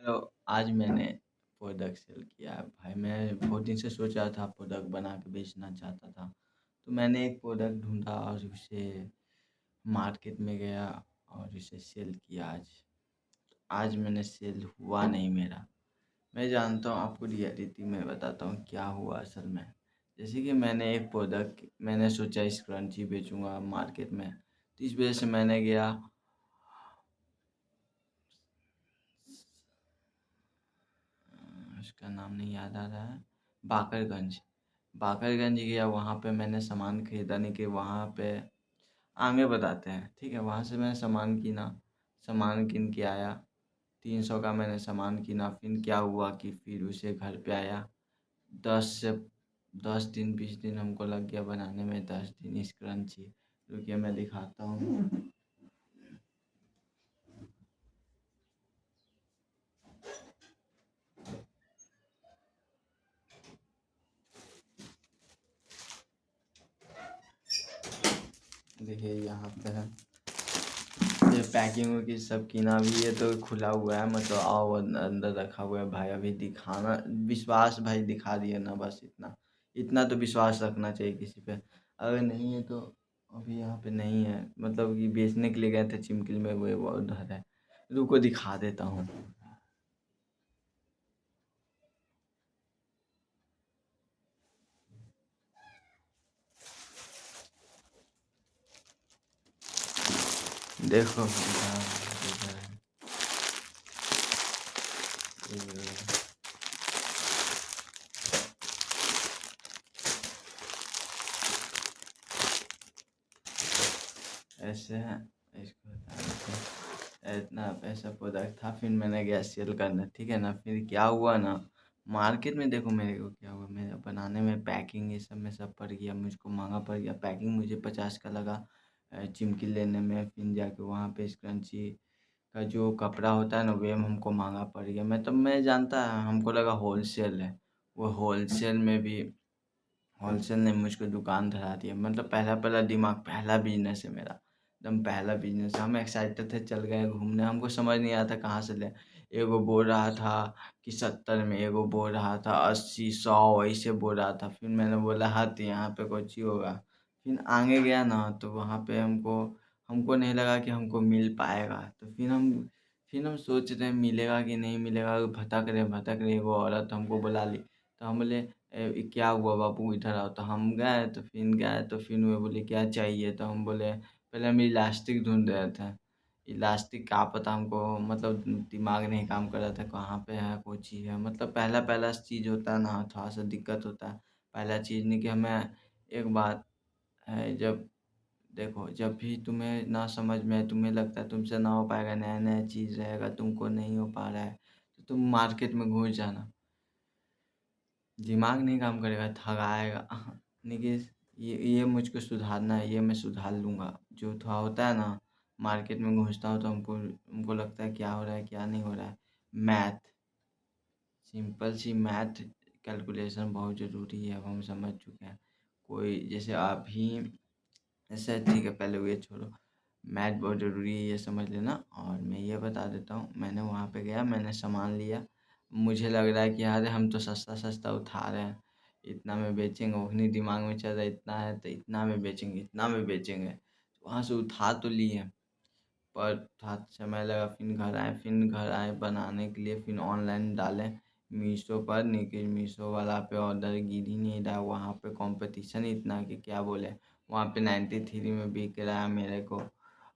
तो आज मैंने प्रोडक्ट सेल किया है भाई। मैं बहुत दिन से सोच रहा था प्रोडक्ट बना के बेचना चाहता था। तो मैंने एक प्रोडक्ट ढूँढा और उसे मार्केट में गया और उसे सेल किया आज। आज मैंने सेल हुआ नहीं मेरा। मैं जानता हूँ आपको रियलिटी में बताता हूँ क्या हुआ असल में। जैसे कि मैंने एक प्रोडक्ट मैंने सोचा स्क्रंची बेचूँगा मार्केट में। तो इस वज़ह से मैंने गया उसका नाम नहीं याद आ रहा है, बाकरगंज। बाकरगंज गया, वहाँ पे मैंने सामान खरीदा नहीं कि वहाँ पे आगे बताते हैं, ठीक है। वहाँ से मैंने सामान किना, सामान किन के आया। 300 का मैंने सामान किना। फिर क्या हुआ कि फिर उसे घर पे आया। 10 से 10 दिन 20 दिन हमको लग गया बनाने में। 10 दिन इस क्रंची। रुकिए मैं दिखाता हूँ। देखिए यहाँ पे है, ये पैकिंग वैकिंग सब किना भी। ये तो खुला हुआ है, मतलब आओ अंदर रखा हुआ है भाई। अभी दिखाना विश्वास भाई दिखा दिया ना, बस इतना इतना तो विश्वास रखना चाहिए किसी पे। अगर नहीं है तो अभी यहाँ पे नहीं है, मतलब कि बेचने के लिए गए थे चिमकिल में, वो उधर है। रुको दिखा देता हूँ। देखो इधर है, ये ऐसे है। इसको बता देते हैं। इतना पैसा प्रोडक्ट था, फिर मैंने गया सेल करने, ठीक है ना। फिर क्या हुआ ना, मार्केट में देखो मेरे को क्या हुआ। मेरे बनाने में पैकिंग ये सब में सब पड़ गया, मुझको महंगा पड़ गया। पैकिंग मुझे 50 का लगा चिमकी लेने में। फिर जाके वहाँ पे स्क्रंची का जो कपड़ा होता है ना, वे हमको महंगा पड़ गया। मैं जानता है, हमको लगा होलसेल है। वो होलसेल में भी, होलसेल ने मुझको दुकान धरा दिया। मतलब पहला पहला दिमाग, पहला बिजनेस है मेरा, एकदम पहला बिजनेस है। हम एक्साइटेड थे, चल गए घूमने। हमको समझ नहीं आता कहाँ से ले। एगो बोल रहा था कि 70 में, एगो बोल रहा था 80 100, ऐसे बोल रहा था। फिर मैंने बोला हाँ तो यहाँ पे कुछ ही होगा। फिर आगे गया ना, तो वहाँ पे हमको हमको नहीं लगा कि हमको मिल पाएगा। तो फिर हम सोच रहे हैं मिलेगा कि नहीं मिलेगा। भटक रहे, एगो औरत हमको बुला ली। तो हम बोले क्या हुआ बाबू इधर आओ। तो हम गए, तो फिर गए तो फिर वो बोले क्या चाहिए। तो हम बोले, पहले हम इलास्टिक ढूंढ रहे थे। इलास्टिक क्या पता हमको, मतलब दिमाग नहीं काम कर रहा था कहाँ पे है कोई चीज़ है। मतलब पहला पहला चीज़ होता है ना, थोड़ा सा दिक्कत होता है। पहला चीज़ नहीं कि हमें, एक बात है, जब देखो जब भी तुम्हें ना समझ में, तुम्हें लगता है तुमसे ना हो पाएगा, नया नया चीज़ रहेगा, तुमको नहीं हो पा रहा है, तो तुम मार्केट में घुस जाना। दिमाग नहीं काम करेगा, थकाएगा। देखिए ये मुझको सुधारना है, ये मैं सुधार लूँगा। जो थोड़ा होता है ना, मार्केट में घुसता हूँ तो हमको हमको लगता है क्या हो रहा है क्या नहीं हो रहा है। मैथ, सिंपल सी मैथ कैलकुलेशन बहुत ज़रूरी है, अब हम समझ चुके हैं। कोई जैसे अभी, ऐसा ठीक है, पहले वो ये छोड़ो। मैथ बहुत ज़रूरी है, ये समझ लेना। और मैं ये बता देता हूँ, मैंने वहाँ पे गया, मैंने सामान लिया। मुझे लग रहा है कि यार हम तो सस्ता सस्ता उठा रहे हैं, इतना में बेचेंगे। उन्हीं दिमाग में चल रहा है इतना है तो इतना में बेचेंगे, इतना में बेचेंगे। तो वहाँ से उठा तो लिए, पर थोड़ा समय लगा। फिर घर आए बनाने के लिए। फिर ऑनलाइन डाले मीशो पर, लेकिन मीशो वाला पे ऑर्डर गिर ही नहीं रहा। वहाँ पे कंपटीशन इतना कि क्या बोले। वहाँ पे 93 में बिक रहा है मेरे को।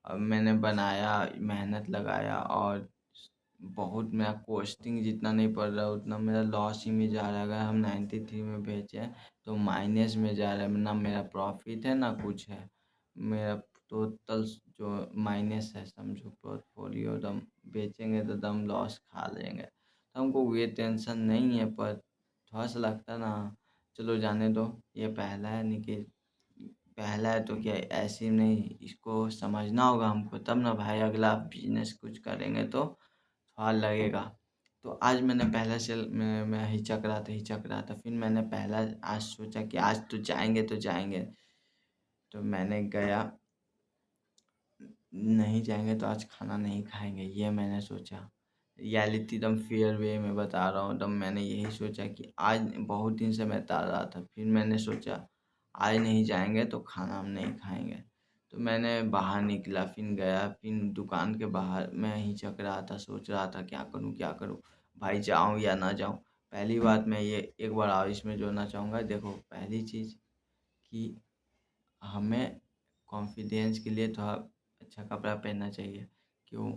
अब मैंने बनाया, मेहनत लगाया, और बहुत मेरा कॉस्टिंग जितना नहीं पड़ रहा उतना मेरा लॉस ही में जा रहा है। अगर हम 93 में बेचें तो माइनस में जा रहा है, ना मेरा प्रॉफिट है ना कुछ है। मेरा टोटल जो माइनस है, समझो पोर्टफोलियो दम बेचेंगे तो दम लॉस खा लेंगे। तो हमको ये टेंशन नहीं है, पर थोड़ा सा लगता है ना, चलो जाने दो। ये पहला है, नहीं कि पहला है तो क्या ऐसे ही नहीं, इसको समझना होगा हमको, तब ना भाई अगला बिजनेस कुछ करेंगे तो थोड़ा लगेगा। तो आज मैंने पहला सेल में मैं हिचक रहा था। फिर मैंने पहला आज सोचा कि आज तो जाएंगे तो जाएंगे। तो मैंने गया, नहीं जाएंगे तो आज खाना नहीं खाएंगे, ये मैंने सोचा। रियलिटी एकदम फेयर वे में बता रहा हूँ। तब मैंने यही सोचा कि आज बहुत दिन से मैं टाल रहा था, फिर मैंने सोचा आज नहीं जाएंगे तो खाना हम नहीं खाएंगे। तो मैंने बाहर निकला, फिर गया, फिर दुकान के बाहर मैं हिचक रहा था, सोच रहा था क्या करूँ क्या करूँ, भाई जाऊँ या ना जाऊँ। पहली बात मैं ये एक बार और इसमें जोड़ना चाहूँगा। देखो, पहली चीज़ कि हमें कॉन्फिडेंस के लिए थोड़ा अच्छा कपड़ा पहनना चाहिए। क्यों?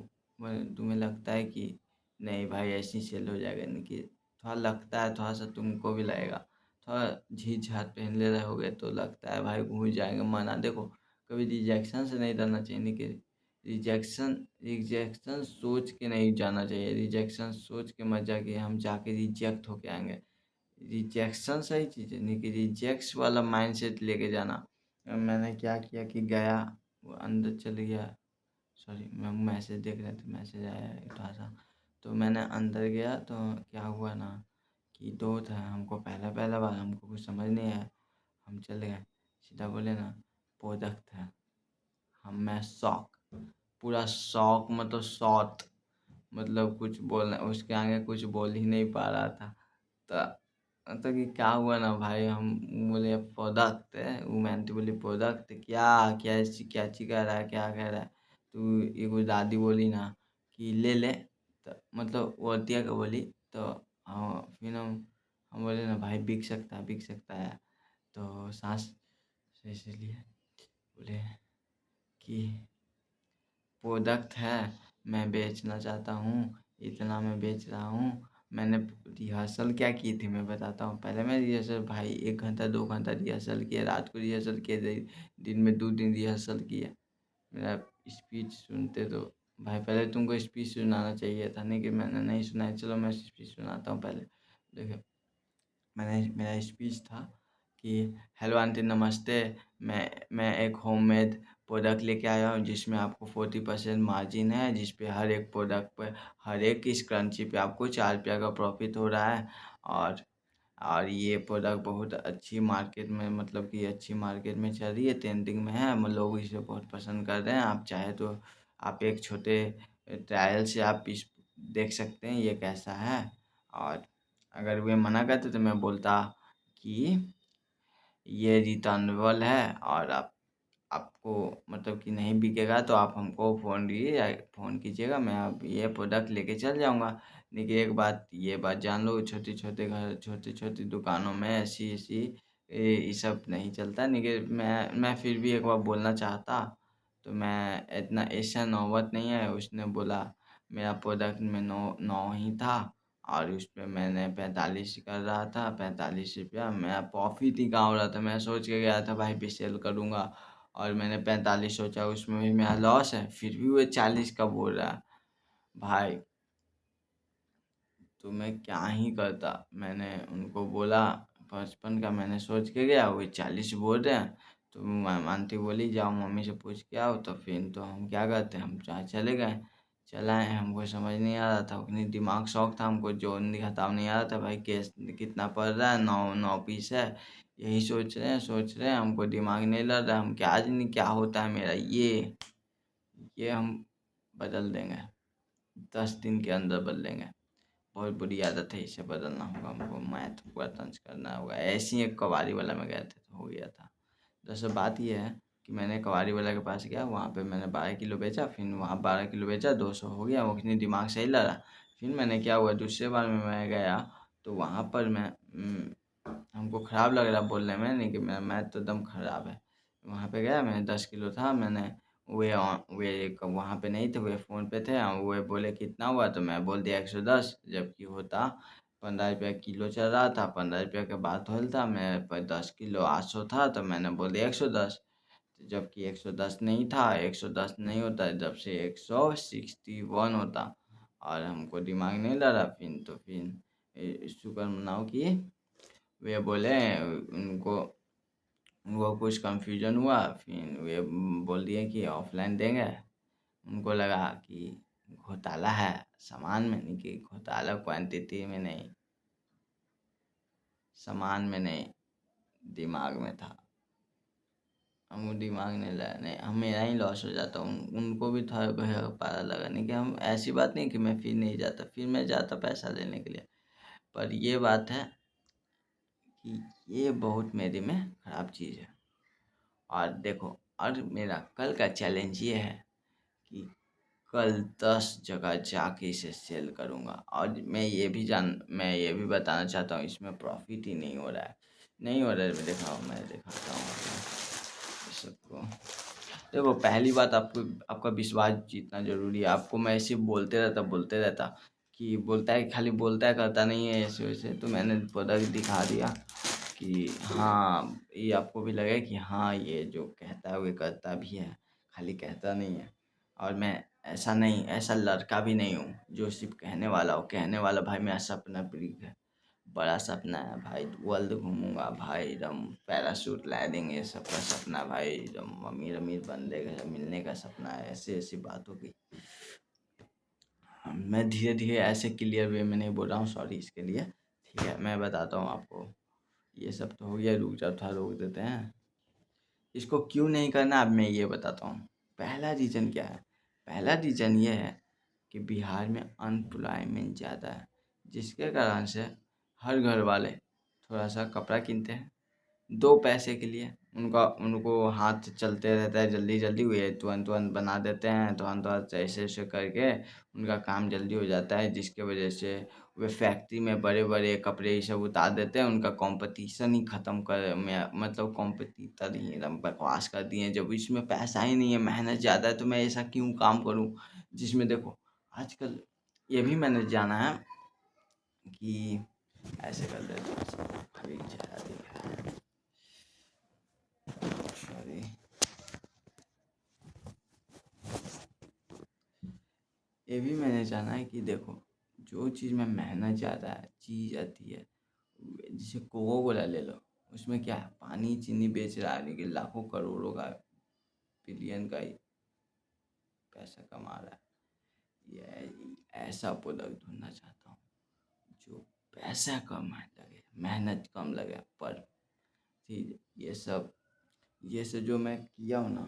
तुम्हें लगता है कि नहीं भाई ऐसे ही सेल हो जाएगा, नहीं कि थोड़ा लगता है, थोड़ा सा तुमको भी लगेगा, थोड़ा झीझ झाट पहन ले रहोगे तो लगता है भाई घूम जाएंगे मना। देखो, कभी रिजेक्शन से नहीं डरना चाहिए, नहीं कि रिजेक्शन रिजेक्शन सोच के नहीं जाना चाहिए। रिजेक्शन सोच के मत जाके हम जाके रिजेक्ट होके आएंगे। रिजेक्शन सही चीज़ है, नहीं कि रिजेक्ट वाला माइंडसेट लेके जाना। मैंने क्या किया कि गया, वो अंदर चले गया। सॉरी, मैं मैसेज देख रहा था, मैसेज आया है थोड़ा सा। तो मैंने अंदर गया तो क्या हुआ ना कि दो था, हमको पहला पहला बार हमको कुछ समझ नहीं आया। हम चले गए, सीधा बोले ना प्रोडक्ट है। हम मैं शॉक, पूरा शॉक, मतलब शॉट, मतलब कुछ बोलना उसके आगे कुछ बोल ही नहीं पा रहा था। तो मतलब कि क्या हुआ ना भाई, हम बोले प्रोडक्ट है, वो मैंने बोली प्रोडक्ट क्या, क्या ची कह रहा है, क्या कह रहा है। तो एगो दादी बोली ना कि ले ले, तो मतलब वो अतिया का बोली। तो हाँ, फिर हम बोले ना भाई बिक सकता है। तो सांस से इसलिए बोले कि प्रोडक्ट है, मैं बेचना चाहता हूँ, इतना मैं बेच रहा हूँ। मैंने रिहर्सल क्या की थी मैं बताता हूँ। पहले मैं रिहर्सल भाई 1 घंटा 2 घंटा रिहर्सल किया, रात को रिहर्सल किए, दिन में 2 दिन रिहर्सल किया। मेरा स्पीच सुनते तो भाई, पहले तुमको स्पीच सुनाना चाहिए था, नहीं कि मैंने नहीं सुनाया। चलो मैं स्पीच सुनाता हूँ पहले। देखो, मैंने मेरा स्पीच था कि हेलो आंटी नमस्ते, मैं एक होममेड प्रोडक्ट लेके आया हूँ जिसमें आपको 40% मार्जिन है, जिस पे हर एक प्रोडक्ट पर, हर एक इस क्रंची पे आपको 4 रुपया का प्रॉफिट हो रहा है। और और ये प्रोडक्ट बहुत अच्छी मार्केट में, मतलब कि अच्छी मार्केट में चल रही है, ट्रेंडिंग में है, लोग इसे बहुत पसंद कर रहे हैं। आप चाहे तो आप एक छोटे ट्रायल से आप इस देख सकते हैं ये कैसा है। और अगर वे मना करते तो मैं बोलता कि ये रिटर्नेबल है, और आपको मतलब कि नहीं बिकेगा तो आप हमको फ़ोन दिए या फ़ोन कीजिएगा, मैं अब ये प्रोडक्ट लेके चल जाऊँगा। देखिए, एक बात ये बात जान लो, छोटे छोटे घर, छोटी छोटी दुकानों में ऐसी ऐसी ये सब नहीं चलता। नहीं कि मैं फिर भी एक बार बोलना चाहता, तो मैं इतना ऐसा नौबत नहीं है। उसने बोला मेरा प्रोडक्ट में नौ ही था, और उस पे मैंने 45 कर रहा था, 45 रुपया। मैं प्रॉफिट ही कहाँ हो रहा था, मैं सोच के गया था भाई भी सेल करूँगा, और मैंने 45 सोचा, उसमें भी मेरा लॉस है, फिर भी वो 40 का बोल रहा है। भाई तो मैं क्या ही करता। मैंने उनको बोला 55 का मैंने सोच के गया, वो 40 बोल रहे हैं। तो आंटी बोली जाओ मम्मी से पूछ के आओ। तो फिर तो हम क्या करते, हम जहाँ चले गए, चलाए। हमको समझ नहीं आ रहा था, उतनी दिमाग शौक था हमको, जो खताब नहीं आ रहा था भाई, केस कितना पड़ रहा है, 9 9 पीस है। यही सोच रहे हैं, हमको दिमाग नहीं लग रहा, हम क्या आज नहीं क्या होता है मेरा ये हम बदल देंगे, 10 दिन के अंदर बदलेंगे। बहुत बुरी आदत है, इसे बदलना होगा हमको, मैथ पूरा तंज करना होगा। ऐसे ही एक कबाड़ी वाला में गए थे तो हो गया था। दरअसल बात ये है कि मैंने कबाड़ी वाला के पास गया, वहाँ पे मैंने 12 किलो बेचा, फिर वहाँ 12 किलो बेचा, 200 हो गया, वो कितनी दिमाग सही लगा। फिर मैंने क्या हुआ, दूसरे बार में मैं गया तो वहाँ पर मैं हमको ख़राब लग रहा बोलने में, नहीं कि मेरा मैथ तो एकदम ख़राब है। वहाँ पे गया, मैंने 10 किलो था, मैंने वे वहाँ पे नहीं थे, वे फ़ोन पे थे, वे बोले कितना हुआ, तो मैं बोल दिया 110, जबकि होता 15 रुपया किलो चल रहा था। 15 रुपया के बाद होल था, मेरे पर 10 किलो 800 था, तो मैंने बोल दिया 110। तो जबकि 110 नहीं था, 110 नहीं होता, जब से 161 होता। और हमको दिमाग नहीं लगा, फिर शुक्र मनाओ कि वे बोले, उनको उनको कुछ कंफ्यूजन हुआ, फिर वे बोल दिए कि ऑफलाइन देंगे। उनको लगा कि घोटाला है सामान में, नहीं कि घोटाला क्वांटिटी में नहीं, सामान में नहीं, दिमाग में था। हम दिमाग नहीं लगाने, हम मेरा ही लॉस हो जाता। उनको भी था पारा लगाने की। हम ऐसी बात नहीं कि मैं फिर नहीं जाता, फिर मैं जाता पैसा लेने के लिए। पर ये बात है कि ये बहुत मेरे में ख़राब चीज़ है। और देखो, और मेरा कल का चैलेंज ये है कि कल 10 जगह जाके इसे सेल करूँगा। और मैं ये भी बताना चाहता हूँ, इसमें प्रॉफिट ही नहीं हो रहा है। नहीं हो रहा है, मैं दिखाता हूँ सबको। देखो, पहली बात, आपका विश्वास जीतना ज़रूरी है। आपको मैं ऐसे बोलते रहता कि बोलता है, खाली बोलता है, करता नहीं है ऐसे वैसे। तो मैंने प्रोडक्ट दिखा दिया कि हाँ, ये आपको भी लगे कि हाँ, ये जो कहता है वो करता भी है, खाली कहता नहीं है। और मैं ऐसा लड़का भी नहीं हूँ जो सिर्फ कहने वाला हो। कहने वाला भाई मेरा सपना ब्रीक है, बड़ा सपना है भाई, वर्ल्ड घूमूंगा भाई, एकदम पैराशूट लैंडिंग, ये सब का सपना भाई, एकदम अमीर अमीर बंदे का मिलने का सपना है। ऐसी ऐसी बात होगी। मैं धीरे धीरे ऐसे क्लियर वे में नहीं बोल रहा हूँ, सॉरी इसके लिए। ठीक है, मैं बताता हूँ आपको। ये सब तो हो गया, रुक जाओ थोड़ा, रोक देते हैं। इसको क्यों नहीं करना अब मैं ये बताता हूँ। पहला रीज़न क्या है? पहला रीज़न ये है कि बिहार में अनएम्प्लॉयमेंट ज़्यादा है, जिसके कारण से हर घर वाले थोड़ा सा कपड़ा किनते हैं 2 पैसे के लिए। उनको हाथ चलते रहता है, जल्दी जल्दी हुए तुरंत तुरंत बना देते हैं, तुरंत तुरंत ऐसे ऐसे करके उनका काम जल्दी हो जाता है, जिसके वजह से वे फैक्ट्री में बड़े बड़े कपड़े ये सब उतार देते हैं। उनका कंपटीशन ही ख़त्म कर मतलब कॉम्पिटिटर ही एकदम बकवास कर दिए। जब इसमें पैसा ही नहीं है, मेहनत ज़्यादा है, तो मैं ऐसा क्यों काम करूँ जिसमें देखो आजकल ये भी मैंने जाना है कि ऐसे कर देते हैं। अभी चेहरा दिख रहा है, सॉरी। ये भी मैंने जाना है कि देखो, जो चीज़ में मेहनत ज़्यादा है, चीज़ आती है। जैसे कोको कोला ले लो, उसमें क्या है, पानी चीनी बेच रहा है, लेकिन लाखों करोड़ों का, बिलियन का ही पैसा कमा रहा है। ये ऐसा प्रोडक्ट ढूंढना चाहता हूँ जो पैसा कम लगे, मेहनत कम लगे, पर चीज ये सब जो मैं किया हूँ ना,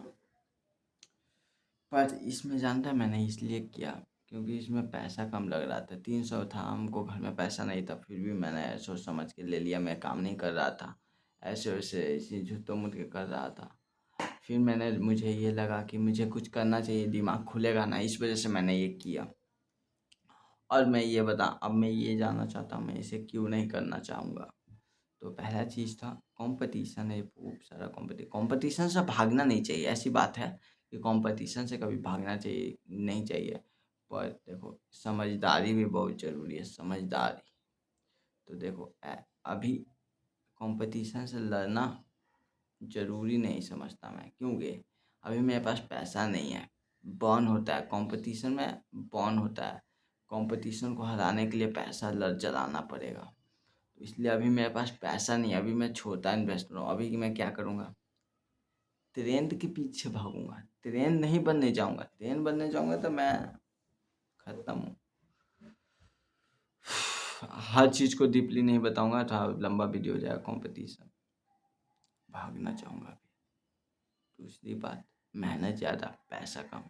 पर इसमें जानता है मैंने इसलिए किया क्योंकि इसमें पैसा कम लग रहा था। 300 था, हमको घर में पैसा नहीं था, फिर भी मैंने सोच समझ के ले लिया। मैं काम नहीं कर रहा था, ऐसे वैसे ऐसे झूठे मूठ के कर रहा था। फिर मुझे ये लगा कि मुझे कुछ करना चाहिए, दिमाग खुलेगा ना, इस वजह से मैंने ये किया। और अब मैं ये जानना चाहता हूँ, मैं इसे क्यों नहीं करना चाहूँगा। तो पहला चीज़ था कंपटीशन है, खूब सारा कंपटीशन से भागना नहीं चाहिए। ऐसी बात है कि कंपटीशन से कभी भागना चाहिए नहीं चाहिए, पर देखो समझदारी भी बहुत ज़रूरी है, समझदारी। तो देखो अभी कंपटीशन से लड़ना ज़रूरी नहीं समझता मैं, क्योंकि अभी मेरे पास पैसा नहीं है। बर्न होता है कंपटीशन में, बर्न होता है। कंपटीशन को हराने के लिए पैसा लड़ जलाना पड़ेगा। तो इसलिए अभी मेरे पास पैसा नहीं है, अभी मैं छोटा इन्वेस्टर हूँ। अभी मैं क्या करूँगा, ट्रेंड के पीछे भागूंगा, ट्रेंड नहीं बनने जाऊँगा। ट्रेंड बनने जाऊँगा तो मैं खत्म हूँ। हर चीज़ को डीपली नहीं बताऊँगा, था लंबा वीडियो हो जाएगा। कंपटीशन भागना चाहूँगा अभी। दूसरी बात, मेहनत ज़्यादा पैसा कम।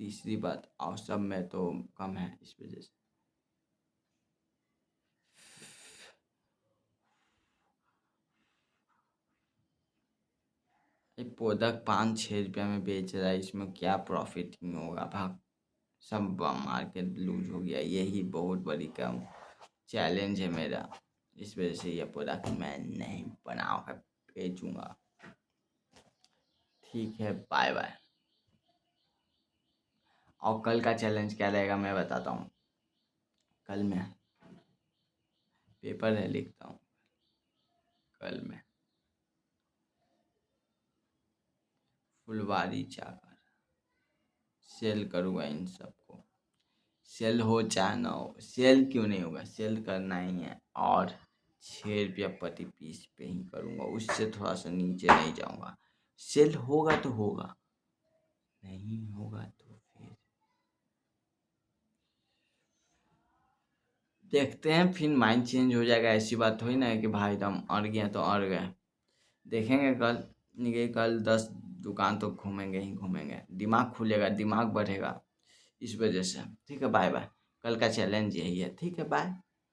तीसरी बात, और सब में तो कम है, इस वजह से। एक प्रोडक्ट 5-6 रुपया में बेच रहा है, इसमें क्या प्रॉफिट ही होगा भाग। सब मार्केट लूज हो गया, यही बहुत बड़ी कम चैलेंज है मेरा। इस वजह से ये प्रोडक्ट मैं नहीं बनाऊँगा, बेचूँगा। ठीक है, बाय बाय। और कल का चैलेंज क्या रहेगा मैं बताता हूँ। कल मैं पेपर है लिखता हूँ, कल मैं फुलवारी जाकर सेल करूँगा इन सबको। सेल हो चाहे ना हो, सेल क्यों नहीं होगा, सेल करना ही है। और 6 रुपया प्रति पीस पे ही करूँगा, उससे थोड़ा सा नीचे नहीं जाऊँगा। सेल होगा तो होगा, नहीं होगा तो फिर देखते हैं, फिर माइंड चेंज हो जाएगा। ऐसी बात थोड़ी ना है कि भाई हम अड़ गए तो अड़ गए। देखेंगे कल, निकले कल 10 दुकान तो घूमेंगे ही घूमेंगे, दिमाग खुलेगा, दिमाग बढ़ेगा इस वजह से। ठीक है, बाय बाय। कल का चैलेंज यही है। ठीक है, बाय।